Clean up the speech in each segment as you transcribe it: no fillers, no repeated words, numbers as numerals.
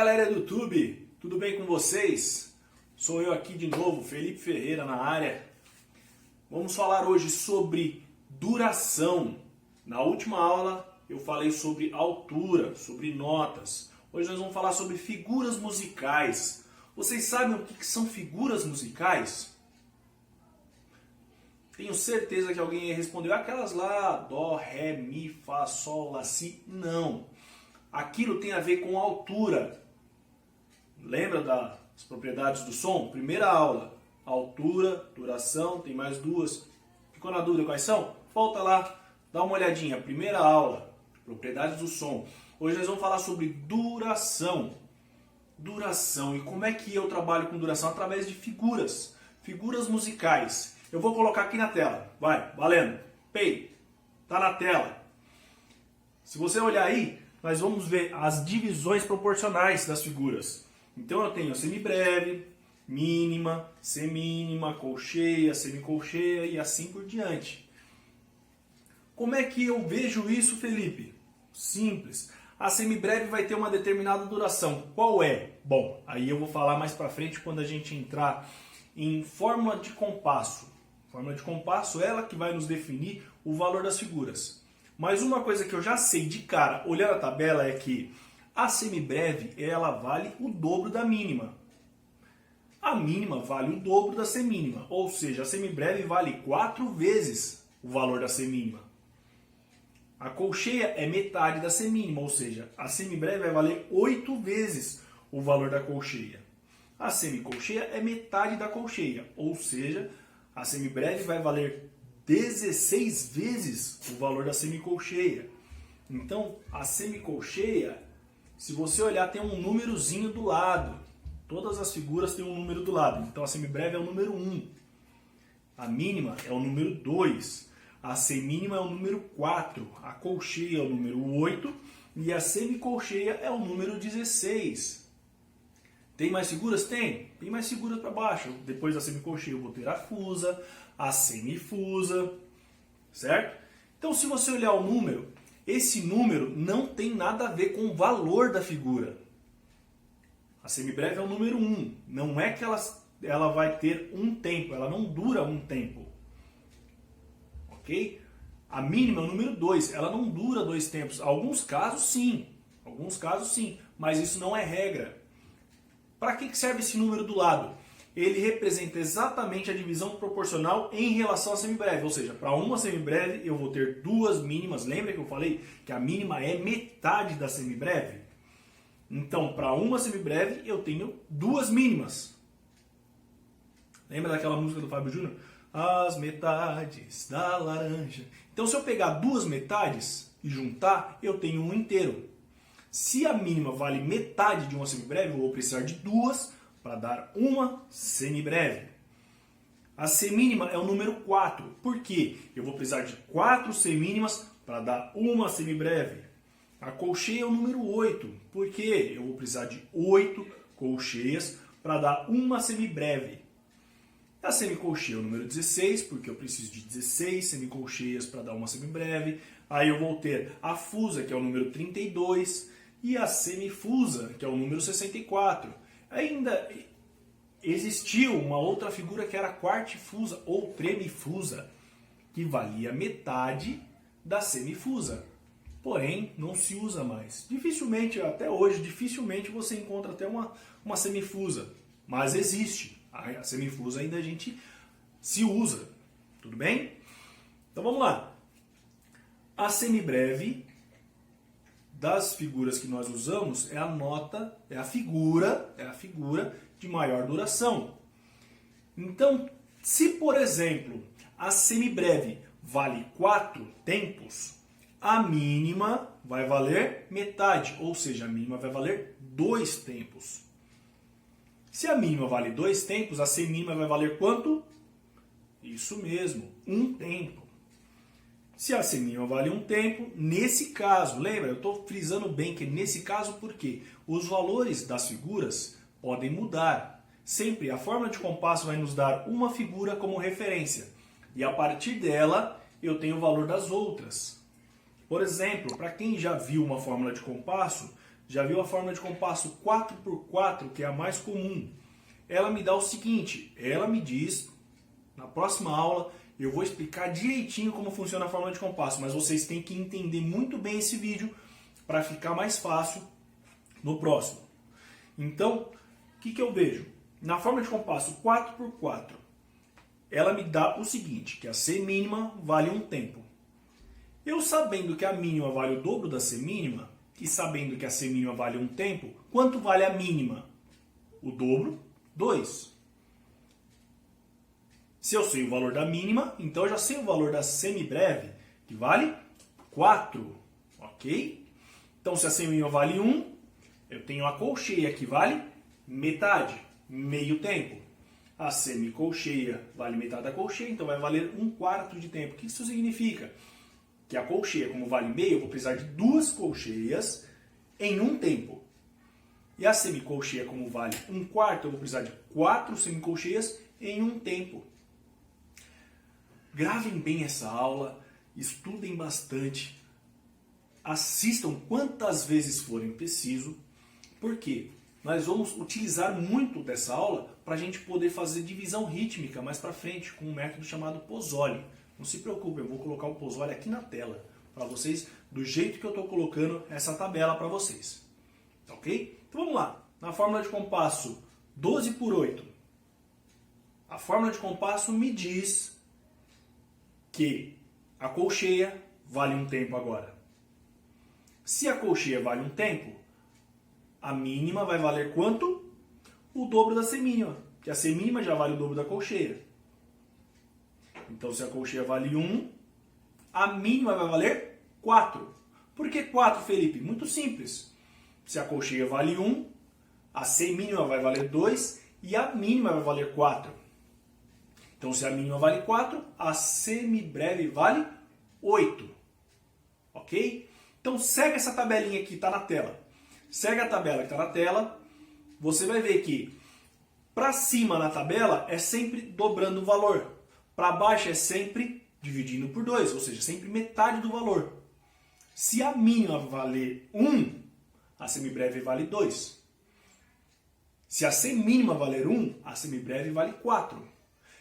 galera do YouTube, tudo bem com vocês? Sou eu aqui de novo, Felipe Ferreira na área. Vamos falar hoje sobre duração. Na última aula eu falei sobre altura, sobre notas. Hoje nós vamos falar sobre figuras musicais. Vocês sabem o que são figuras musicais? Tenho certeza que alguém respondeu aquelas lá, dó, ré, mi, fá, sol, lá, si. Não. Aquilo tem a ver com altura. Lembra das propriedades do som? Primeira aula. Altura, duração, tem mais duas. Ficou na dúvida quais são? Volta lá, dá uma olhadinha. Primeira aula, propriedades do som. Hoje nós vamos falar sobre duração. Duração. E como é que eu trabalho com duração? Através de figuras. Figuras musicais. Eu vou colocar aqui na tela. Vai, valendo. Pei. Tá na tela. Se você olhar aí, nós vamos ver as divisões proporcionais das figuras. Então eu tenho semibreve, mínima, semínima, colcheia, semicolcheia e assim por diante. Como é que eu vejo isso, Felipe? Simples. A semibreve vai ter uma determinada duração. Qual é? Bom, aí eu vou falar mais pra frente quando a gente entrar em fórmula de compasso. Fórmula de compasso é ela que vai nos definir o valor das figuras. Mas uma coisa que eu já sei de cara, olhando a tabela, é que a semibreve ela vale o dobro da mínima. A mínima vale o dobro da semínima, ou seja, a semibreve vale 4 vezes o valor da semínima. A colcheia é metade da semínima, ou seja, a semibreve vai valer 8 vezes o valor da colcheia. A semicolcheia é metade da colcheia, ou seja, a semibreve vai valer 16 vezes o valor da semicolcheia. Então, a semicolcheia, se você olhar, tem um númerozinho do lado. Todas as figuras têm um número do lado. Então, a semibreve é o número 1. A mínima é o número 2. A semínima é o número 4. A colcheia é o número 8. E a semicolcheia é o número 16. Tem mais figuras? Tem. Tem mais figuras para baixo. Depois da semicolcheia eu vou ter a fusa, a semifusa, certo? Então, se você olhar o número, esse número não tem nada a ver com o valor da figura. A semibreve é o número 1. Não é que ela vai ter um tempo, ela não dura um tempo. Ok? A mínima é o número 2, ela não dura 2 tempos. Alguns casos sim, mas isso não é regra. Para que serve esse número do lado? Ele representa exatamente a divisão proporcional em relação à semibreve. Ou seja, para uma semibreve eu vou ter 2 mínimas. Lembra que eu falei que a mínima é metade da semibreve? Então, para uma semibreve eu tenho 2 mínimas. Lembra daquela música do Fábio Júnior? As metades da laranja. Então, se eu pegar 2 metades e juntar, eu tenho um inteiro. Se a mínima vale metade de uma semibreve, eu vou precisar de 2 para dar uma semibreve. A semínima é o número 4. Por quê? Eu vou precisar de 4 semínimas para dar uma semibreve. A colcheia é o número 8. Por quê? Eu vou precisar de 8 colcheias para dar uma semibreve. A semicolcheia é o número 16, porque eu preciso de 16 semicolcheias para dar uma semibreve. Aí eu vou ter a fusa, que é o número 32, e a semifusa, que é o número 64. Ainda existiu uma outra figura que era a quartifusa ou tremifusa, que valia metade da semifusa. Porém, não se usa mais. Dificilmente, até hoje, você encontra até uma semifusa. Mas existe. A semifusa ainda a gente se usa. Tudo bem? Então vamos lá. A semibreve das figuras que nós usamos é a figura de maior duração. Então, se por exemplo, a semibreve vale 4 tempos, a mínima vai valer metade, ou seja, a mínima vai valer 2 tempos. Se a mínima vale 2 tempos, a semínima vai valer quanto? Isso mesmo, 1 tempo. Se a semínima vale 1 tempo, nesse caso, lembra, eu estou frisando bem que nesse caso, porque os valores das figuras podem mudar. Sempre a fórmula de compasso vai nos dar uma figura como referência. E a partir dela, eu tenho o valor das outras. Por exemplo, para quem já viu uma fórmula de compasso, Já viu a fórmula de compasso 4x4, que é a mais comum? Ela me dá o seguinte, ela me diz, na próxima aula, eu vou explicar direitinho como funciona a fórmula de compasso, mas vocês têm que entender muito bem esse vídeo para ficar mais fácil no próximo. Então, o que eu vejo? Na fórmula de compasso 4x4, ela me dá o seguinte, que a C mínima vale um tempo. Eu sabendo que a mínima vale o dobro da C mínima, e sabendo que a C mínima vale um tempo, quanto vale a mínima? O dobro, 2. Se eu sei o valor da mínima, então eu já sei o valor da semibreve, que vale 4, ok? Então se a C mínima vale 1, eu tenho a colcheia que vale metade, meio tempo. A semicolcheia vale metade da colcheia, então vai valer 1/4 de tempo. O que isso significa? Que a colcheia, como vale meio, eu vou precisar de 2 colcheias em um tempo. E a semicolcheia, como vale 1/4, eu vou precisar de 4 semicolcheias em um tempo. Gravem bem essa aula, estudem bastante, assistam quantas vezes forem preciso, porque nós vamos utilizar muito dessa aula para a gente poder fazer divisão rítmica mais para frente, com um método chamado Pozzoli. Não se preocupem, eu vou colocar o Pozzoli aqui na tela, para vocês, do jeito que eu estou colocando essa tabela para vocês. Ok? Então vamos lá. Na fórmula de compasso 12/8, a fórmula de compasso me diz que a colcheia vale um tempo agora. Se a colcheia vale um tempo, a mínima vai valer quanto? O dobro da C mínima, que a C mínima já vale o dobro da colcheia. Então, se a colcheia vale 1, a mínima vai valer 4. Por que 4, Felipe? Muito simples. Se a colcheia vale 1, a C mínima vai valer 2 e a mínima vai valer 4. Então, se a mínima vale 4, a semibreve vale 8. Ok? Então, segue essa tabelinha aqui, está na tela. Segue a tabela que está na tela. Você vai ver que para cima na tabela é sempre dobrando o valor. Para baixo é sempre dividindo por 2, ou seja, sempre metade do valor. Se a mínima valer 1, a semibreve vale 2. Se a C mínima valer 1, a semibreve vale 4.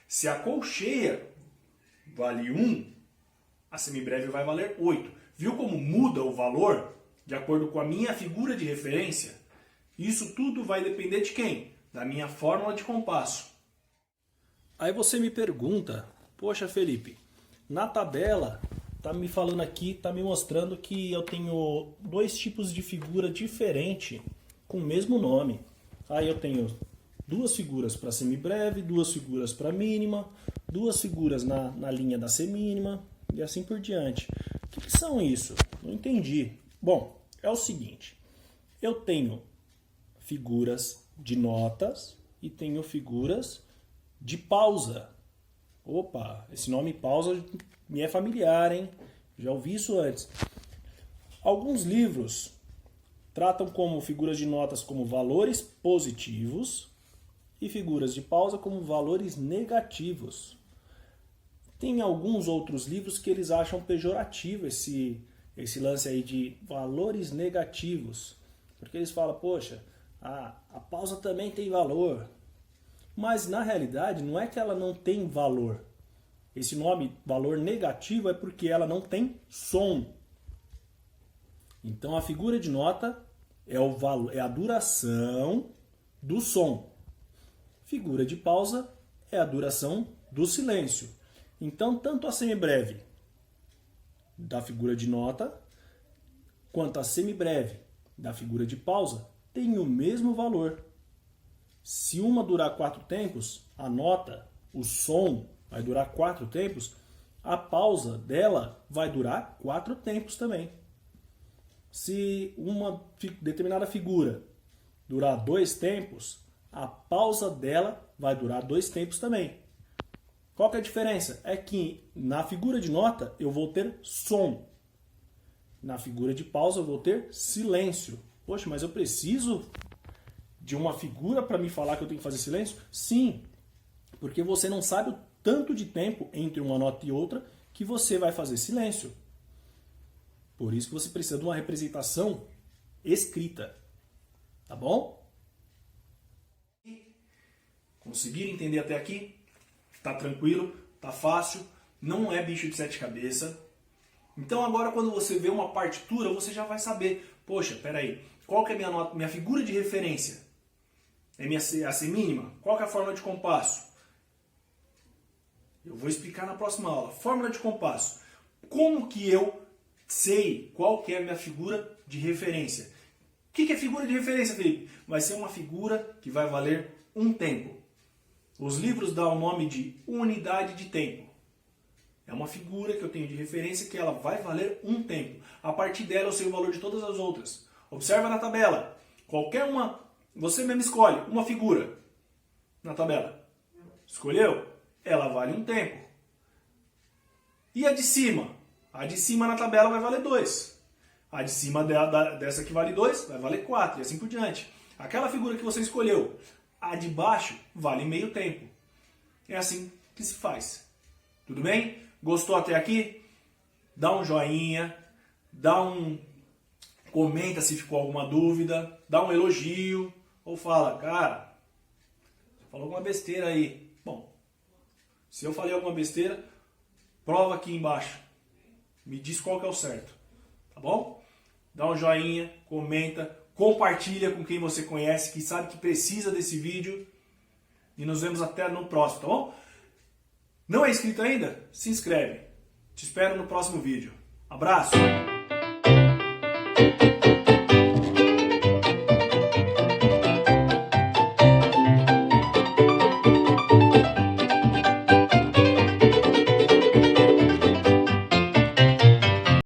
Se a colcheia vale 1, a semibreve vai valer 8. Viu como muda o valor de acordo com a minha figura de referência? Isso tudo vai depender de quem? Da minha fórmula de compasso. Aí você me pergunta, poxa Felipe, na tabela tá me falando aqui, tá me mostrando que eu tenho 2 tipos de figura diferente com o mesmo nome. Aí eu tenho 2 figuras para semibreve, 2 figuras para mínima, 2 figuras na linha da semínima e assim por diante. O que são isso? Não entendi. Bom, é o seguinte, eu tenho figuras de notas e tenho figuras de pausa. Opa, esse nome pausa me é familiar, hein? Já ouvi isso antes. Alguns livros tratam como figuras de notas como valores positivos e figuras de pausa como valores negativos. Tem alguns outros livros que eles acham pejorativo esse lance aí de valores negativos. Porque eles falam, poxa, a pausa também tem valor. Mas na realidade não é que ela não tem valor. Esse nome, valor negativo, é porque ela não tem som. Então a figura de nota é a duração do som. Figura de pausa é a duração do silêncio. Então tanto a semibreve da figura de nota quanto a semibreve da figura de pausa tem o mesmo valor. Se uma durar 4 tempos, a nota, o som, vai durar 4 tempos, a pausa dela vai durar 4 tempos também. Se uma determinada figura durar 2 tempos, a pausa dela vai durar 2 tempos também. Qual que é a diferença? É que na figura de nota eu vou ter som. Na figura de pausa eu vou ter silêncio. Poxa, mas eu preciso de uma figura para me falar que eu tenho que fazer silêncio? Sim, porque você não sabe o tanto de tempo entre uma nota e outra que você vai fazer silêncio. Por isso que você precisa de uma representação escrita. Tá bom? Conseguiram entender até aqui? Tá tranquilo? Tá fácil? Não é bicho de sete cabeças. Então agora quando você vê uma partitura, você já vai saber. Poxa, peraí, qual que é a minha figura de referência? É a semínima? Qual que é a fórmula de compasso? Eu vou explicar na próxima aula. Fórmula de compasso. Como que eu sei qual que é a minha figura de referência? O que é figura de referência, Felipe? Vai ser uma figura que vai valer um tempo. Os livros dão o nome de unidade de tempo. É uma figura que eu tenho de referência que ela vai valer um tempo. A partir dela eu sei o valor de todas as outras. Observa na tabela. Qualquer uma, você mesmo escolhe uma figura na tabela. Escolheu? Ela vale um tempo. E a de cima? A de cima na tabela vai valer 2. A de cima dessa que vale 2 vai valer 4 e assim por diante. Aquela figura que você escolheu, a de baixo, vale meio tempo. É assim que se faz. Tudo bem? Gostou até aqui? Dá um joinha, comenta se ficou alguma dúvida, dá um elogio, ou fala, cara, você falou alguma besteira aí. Bom, se eu falei alguma besteira, prova aqui embaixo. Me diz qual que é o certo. Tá bom? Dá um joinha, comenta, compartilha com quem você conhece, que sabe que precisa desse vídeo. E nos vemos até no próximo, tá bom? Não é inscrito ainda? Se inscreve. Te espero no próximo vídeo. Abraço!